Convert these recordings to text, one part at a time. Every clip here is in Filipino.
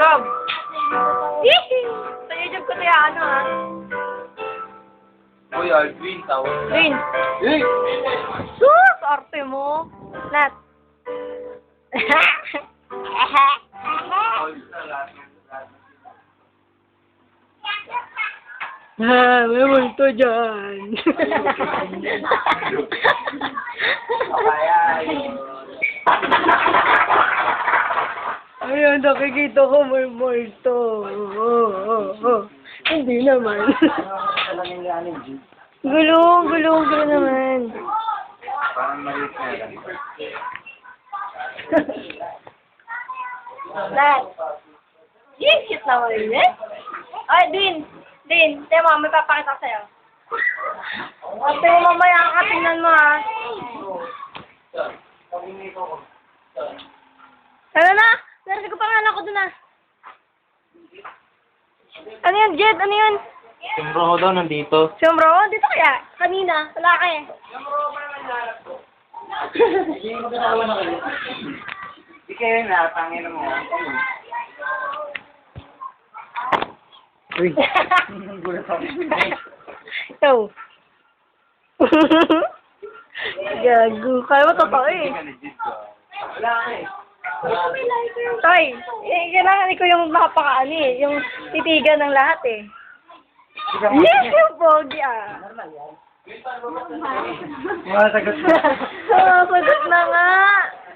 Cob. Sa YouTube ko tayo ano ha. Uy, Alvin, tawag. Green. Eh! Sus! Arte mo. Nat. May multo dyan. Ayun, nakikita ko may multo. Hindi naman. Gulo naman. Parang maliit na yan. Nat. Cute naman yun eh. Ay, Din, tayo mo, may papakita ko sa'yo. Ate mo mamaya katingnan mo ha. Ano na? Narinig ko pangalan ko dun ah. Ano yun, Jed? Ano yun? Siyempre ko daw nandito. Siyempre, dito kaya? Kanina, wala ka eh. Hindi kayo na, tangin mo. Uy. Ito. Gago. Kaya mo totoo eh. Wala ka eh. Toy, kailangan ikaw yung makapakaano eh. Yung titigan ng lahat eh. Yes, yung pogi ah. Mga sagot na. Sagot na nga.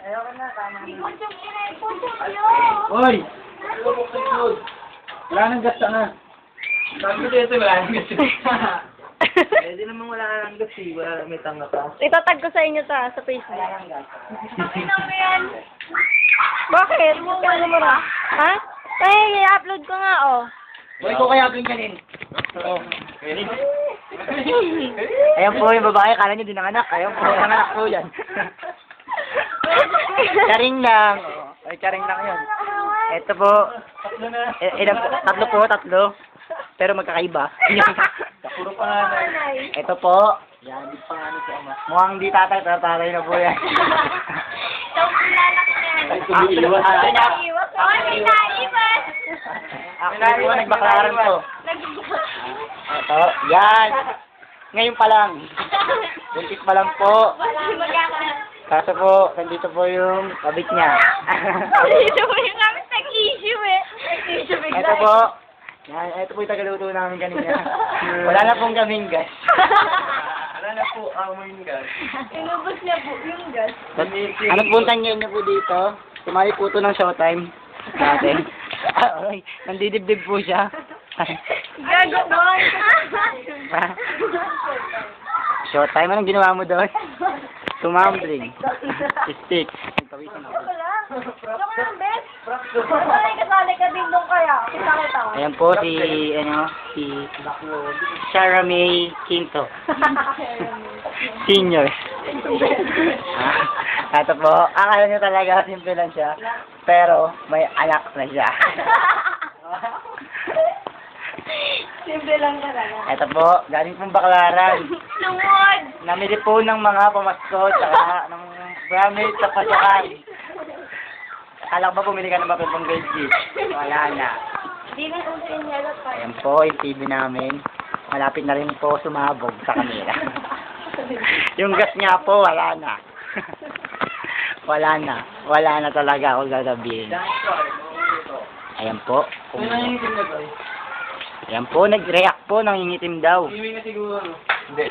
Ayoko na, tama na. Hoy! Wala nang gasta na. Sabi ko dito, wala nang gasta. Pwede namang wala nang gasta eh. Wala may tanga pa. Itatag ko sa inyo ta sa Facebook. Bakit? Kaya mo na? Ha? Ay, i-upload ko nga oh. Hoy, ko kaya abing kanin. Oo. Ayan po yung babae, kala nyo din ang anak. Ayan po, ang anak po yan. Charing lang. Ay, charing lang yun. Ito po. Tatlo. Pero magkakaiba. Puro panganay. Ito po. Yan, di panganay si Ama. Mukhang di tatay, pero tatay na po yan. Ay, tumiiwas. Actually po, nagbaklaran po. Ito, yan. Ngayon pa lang. Buntis pa lang po. Kaso po, nandito po yung kabit niya. Dito mo yung gamit nag-issue eh. Ito po. Yan, ito po yung tagaluto namin kanina. Wala na pong kaming gas. Wala na po aming gas. Inubos niya po yung gas. Ano puntan niyo po dito? Sumali po ito ng showtime. Dati. Ay, nandidibdib po siya. Gagawin. Showtime, anong ginawa mo doon? Tumambling. Stick. Nagkawisan ako. Joke lang, Bes. Kasali ka din doon kaya. Kita. Ayan po si Sarah May Quinto. Senior. Ito po, akala nyo talaga simple lang siya. Pero may anak na siya. Simple lang talaga. Ito po, galing pong Baklaran. Lungod! Namili po ng mga pamasko tsaka ng gamit sa pasakan. Akala ko ba pumili ka ng bakit pong grade gift? Wala na. Hindi na kung sinyalo pa. Ayan po, yung TV namin. Malapit na rin po sumabog sa kanila. Yung gas nga po, wala na. Wala na talaga ako gagabihin. Ayan po. Ayan po, nag-react po, nangingitim daw. Hindi.